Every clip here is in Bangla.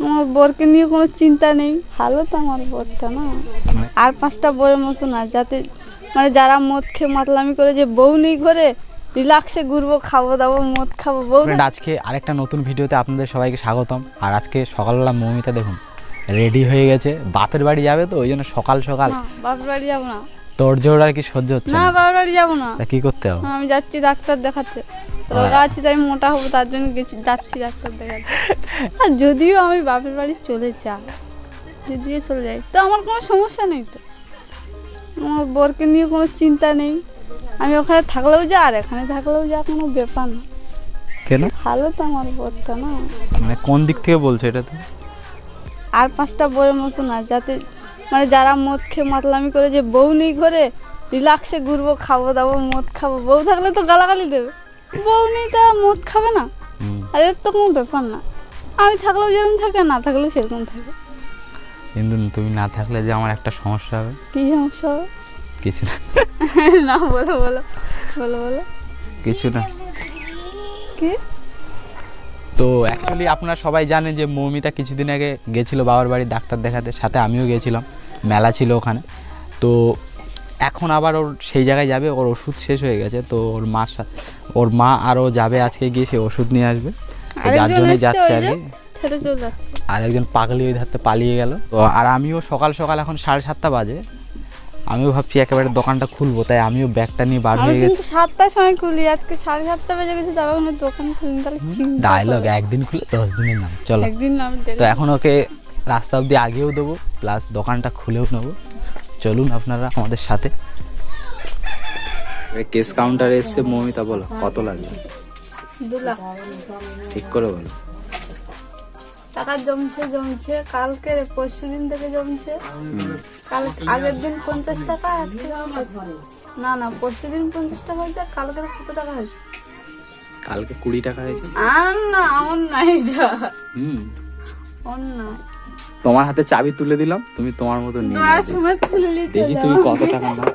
আমার বরকে নিয়ে কোনো চিন্তা নেই, ভালো তো আমার বরটা না। আর 5টা বউয়ের মতো না, যাতে মানে যারা মদ খেয়ে মাতলামি করে যে বউ নেই ঘরে, রিল্যাক্সে ঘুরবো, খাবো দাবো, মদ খাবো বউ। আজকে আরেকটা নতুন ভিডিওতে আপনাদের সবাইকে স্বাগতম। আর আজকে সকালবেলা মৌমিতা দেখুন রেডি হয়ে গেছে, বাপের বাড়ি যাবে তো ওই জন্য সকাল সকাল। বাপের বাড়ি যাবো না, তোর জোর আর কি সহ্য হচ্ছে না, বাপের বাড়ি যাবো না। তা কি করতে হবে? আমি যাচ্ছি ডাক্তার দেখাতে, রোগা আছি তাই মোটা হবো, তার জন্য যাচ্ছি ডাক্তার দেখাতে। আর যদিও আমি বাপের বাড়ি চলে যাই, যদিও চলে যাই তো আমার কোনো সমস্যা নেই, তো আমার বরকে নিয়ে কোনো চিন্তা নেই। আমি ওখানে থাকলেও যা আর এখানে থাকলেও যা, কোনো ব্যাপার না। কেন? ভালো তো আমার বরটা না। মানে কোন দিক থেকে বলছো এটা? তো আর 5টা বউয়ের মতো না, যাতে মানে যারা মদ খেয়ে মাতলামি করে যে বউ নেই ঘরে, রিল্যাক্সে ঘুরবো, খাবো দাবো, মদ খাবো। বউ থাকলে তো গালাগালি দেবে, বউ নেই তা মদ খাবে না, আর এর তো কোনো ব্যাপার না। আমি থাকলেও যেরকম থাকে, না থাকলেও সেরকম থাকে। কিন্তু তুমি না থাকলে যে আমার একটা সমস্যা হবে। কি সমস্যা হবে? কিছু না। না, বলো বলো বলো বলো। কিছু না। কি? তো অ্যাকচুয়ালি আপনারা সবাই জানেন যে মৌমিতা কিছুদিন আগে গেছিল বাবার বাড়ি ডাক্তার দেখাতে, সাথে আমিও গেছিলাম, মেলা ছিল ওখানে। তো এখন আবার ওর সেই জায়গায় যাবে, ওর ওষুধ শেষ হয়ে গেছে, তো ওর মা আরও যাবে আজকে গিয়ে সে ওষুধ নিয়ে আসবে, যার জন্যই যাচ্ছে আর কি। আর একজন পাগলি ওই ধারতে পালিয়ে গেল। তো আর আমিও সকাল সকাল এখন 7:30 বাজে, আমিও ভাবছি একেবারে দোকানটা খুলবো, তাই আমিও ব্যাগটা নিয়ে বার হয়ে গেছি। 7টার সময় খুলি, আজকে 7:30 বেজে গেছে, তবে কোনো দোকান খুলিনি, তাহলে ডায়লগ একদিন খুলে 10 দিনের নাম। চলো, একদিন নাম। তো এখন ওকে রাস্তা অবধি আগেও দেবো, প্লাস দোকানটা খুলেও নেবো। চলুন আপনারা আমাদের সাথে। কেস কাউন্টারে এসছে মৌমিতা, বলো কত লাগবে? 2 লাখ। ঠিক করে বলো। টাকা জমছে কালকে, পরশু দিন থেকে জমছে। কাল আগের দিন 50 টাকা, আজকে না পরশু দিন 50 টাকা হয়েছে, কালকে কত টাকা হয়েছে? কালকে 20 টাকা হয়েছে। আর না, আমার নাই এটা। তোমার হাতে চাবি তুলে দিলাম, তুমি তোমার মতো নিয়ে নাও। দেখি তুমি কত টাকা নাও।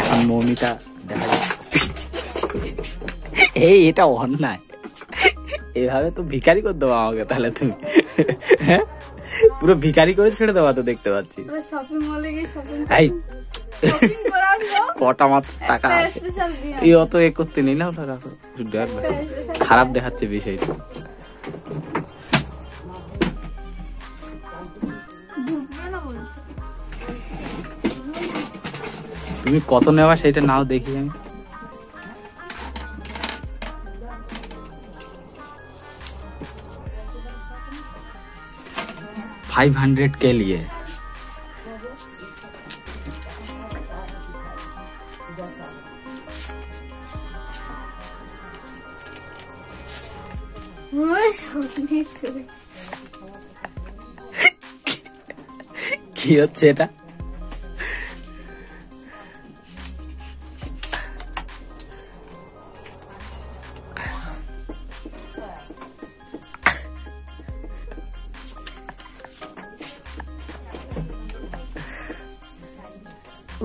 এখন মৌমিতা দেখা যাচ্ছে। এই এটা অন্যায়, এভাবে তো ভিখারি করে দেবো আমাকে, তাহলে তুমি পুরো ভিখারি করে ছেড়ে দেওয়া তো দেখতে পাচ্ছি। কটা মাত্র টাকা আছে, এই অত এ করতে নেই না, ওটা রাখো। খারাপ দেখাচ্ছে বিষয়টা। তুমি কত নেওয়া সেটা নাও, দেখি আমি। $500 के लिए। কি হচ্ছে এটা?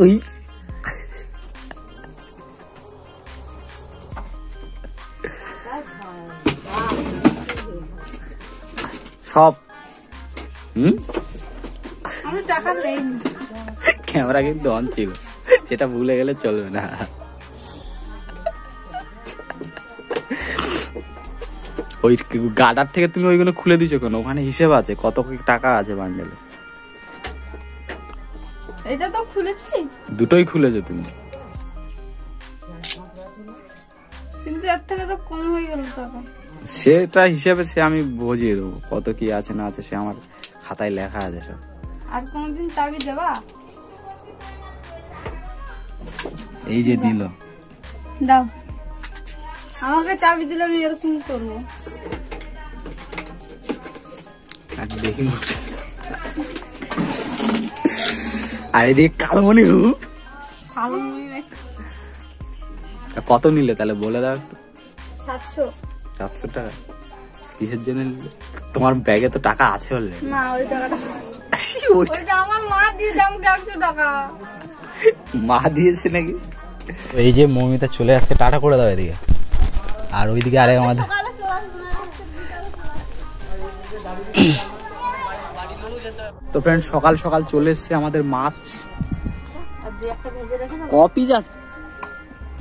ওই সব ক্যামেরা কিন্তু অন ছিল, সেটা ভুলে গেলে চলবে না। ওই গার্ডার থেকে তুমি ওইগুলো খুলে দিছো কেন? ওখানে হিসেব আছে কত টাকা আছে বান্ডেলে। এটা তো খুলেছি, দুটোই খুলেছো তুমি, কিন্তু এর থেকে তো কম হয়ে গেল টাকা। সেটা হিসেবে সে আমি বুঝিয়ে দেবো কত কি আছে না আছে, সে আমার খাতায় লেখা আছে সব। আর কোনদিন চাবি দেবা? এই যে দিল, দাও আমাকে চাবি দিলে আমি এরকম করবো। দেখি আর এদিকে কালমণি কত নিলে তাহলে বলে দাও একটু। 700 টাকা। কিসের জন্য নিলে? তোমার ব্যাগে তো টাকা আছে অলরেডি। না, ওই টাকাটা ওইটা আমার মা দিয়েছে আমাকে 100 টাকা। মা দিয়েছে নাকি? এই যে মৌমিতা চলে যাচ্ছে, টাটা করে দাও এদিকে। আর ওইদিকে আরেক আমাদের তো ফ্রেন্ড সকাল সকাল চলে এসছে আমাদের মাছ কপি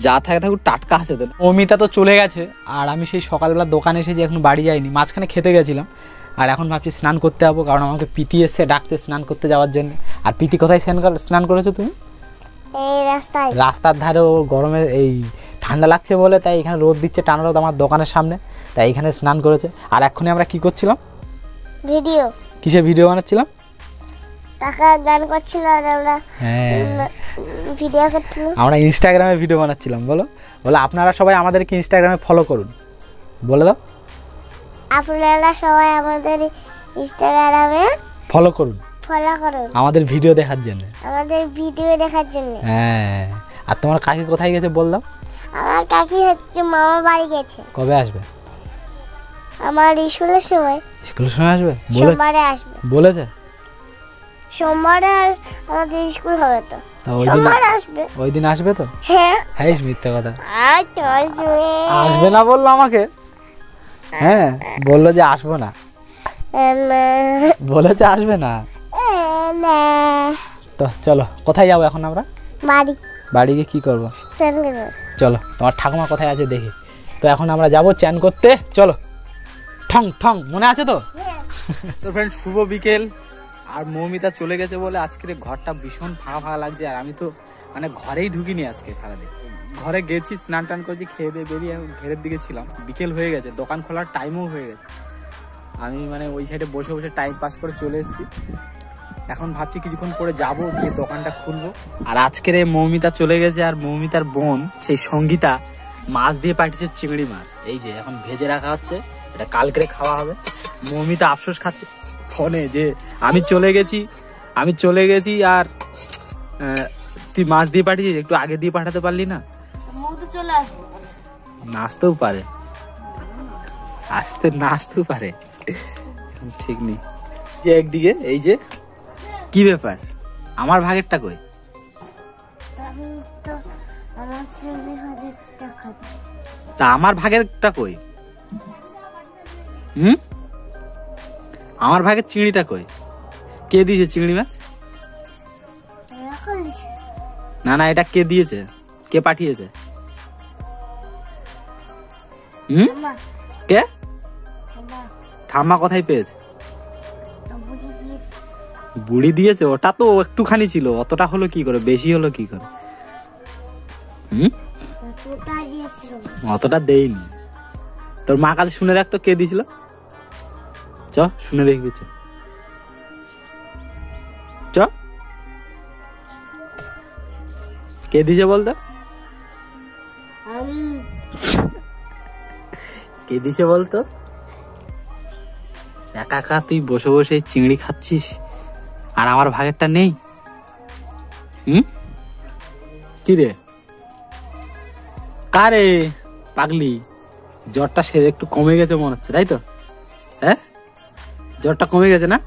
যা থাকে থাকুক টাটকা আছে তো। অমিতা তো চলে গেছে আর আমি সেই সকালবেলা দোকানে এসেছি, এখন বাড়ি যাইনি, মাঝখানে খেতে গেছিলাম। আর এখন ভাবছি স্নান করতে যাবো, কারণ আমাকে পিতি এসছে ডাকতে স্নান করতে যাওয়ার জন্য। আর পিতি কোথায় স্নান করেছো তুমি? রাস্তার ধারে। ও গরমে এই ঠান্ডা লাগছে বলে তাই এখানে রোদ দিচ্ছে, টানা রোদ আমার দোকানের সামনে, তাই এখানে স্নান করেছে। আর এক্ষুনি আমরা কি করছিলাম? ভিডিও। কিসে ভিডিও বানাচ্ছিলাম? টাকা গান করছিল আর আমরা ভিডিও করছিলাম। আমরা ইনস্টাগ্রামে ভিডিও বানাচ্ছিলাম। বলো আপনারা সবাই আমাদেরকে ইনস্টাগ্রামে ফলো করুন, বলে দাও। আপনারা সবাই আমাদের ইনস্টাগ্রামে ফলো করুন আমাদের ভিডিও দেখার জন্য। হ্যাঁ। আর তোমার কাকি কোথায় গেছে বল দাও? আমার কাকি হচ্ছে মামা বাড়ি গেছে। কবে আসবে? আমার স্কুলের সময় আসবে। সোমবারে আসবে বলেছে। সোমবারে আমাদের স্কুল হবে তো সোমবারে আসবে। ওই দিন আসবে তো? হ্যাঁ। মিথ্যে কথা। আসবে না বললো আমাকে। হ্যাঁ বললো যে আসবো না, বলেছে আসবে না। তো চলো কোথায় যাবো এখন আমরা? বাড়ি গিয়ে কি করবো? চলো তোমার ঠাকুমা কোথায় আছে দেখি। তো এখন আমরা যাবো চ্যান করতে, চলো। ঠং ঠং মনে আছে তো? তো ফ্রেন্ড শুভ বিকেল। আর মৌমিতা চলে গেছে বলে আজকের ঘরটা ভীষণ ফাঁকা লাগছে। আর আমি তো মানে ঘরেই ঢুকিনি আজকে সারাদিন। ঘরে গেছি, স্নান টান করেছি, খেয়ে দিয়ে বেরিয়ে ঘেরের দিকে ছিলাম। বিকেল হয়ে গেছে, দোকান খোলার টাইমও হয়ে গেছে। আমি মানে ওই সাইডে বসে বসে টাইম পাস করে চলে এসেছি। এখন ভাবছি কিছুক্ষণ পরে যাবো, গিয়ে দোকানটা খুলবো। আর আজকের মৌমিতা চলে গেছে, আর মৌমিতার বোন সেই সঙ্গীতা মাছ দিয়ে পাঠিয়েছে, চিংড়ি মাছ। এই যে এখন ভেজে রাখা হচ্ছে, এটা কালকে খাওয়া হবে। মৌমিতা আফসোস খাচ্ছে ফোনে যে আমি চলে গেছি আর তুই মাছ দিয়ে পাঠিয়েছিস, একটু আগে দিয়ে পাঠাতে পারলি না? নাচতেও পারে, নাচতেও পারে, ঠিক নেই। যে একদিকে এই যে কি ব্যাপার, আমার ভাগেরটা কই? তা আমার ভাগেরটা কই? আমার ভাগের চিংড়িটা কই? কে দিয়েছে চিংড়ি মাছ? না এটা কে দিয়েছে, কে পাঠিয়েছে? কে? ঠাম্মা কোথায় পেয়েছে? বুড়ি দিয়েছে। ওটা তো একটুখানি ছিল, অতটা হলো কি করে, বেশি হলো কি করে? অতটা দেইনি। তোর মা কাছে শুনে দেখ তো কে দিয়েছিল। চ শুনে দেখবি, চ কে দিয়েছে বলতো, কে দিয়েছে বলতো? একা একা তুই বসে বসে চিংড়ি খাচ্ছিস আর আমার ভাগেরটা নেই। কি রে কারে পাগলি, জ্বরটা সে একটু কমে গেছে মনে হচ্ছে, তাই তো? হ্যাঁ জ্বরটা কমে গেছে না?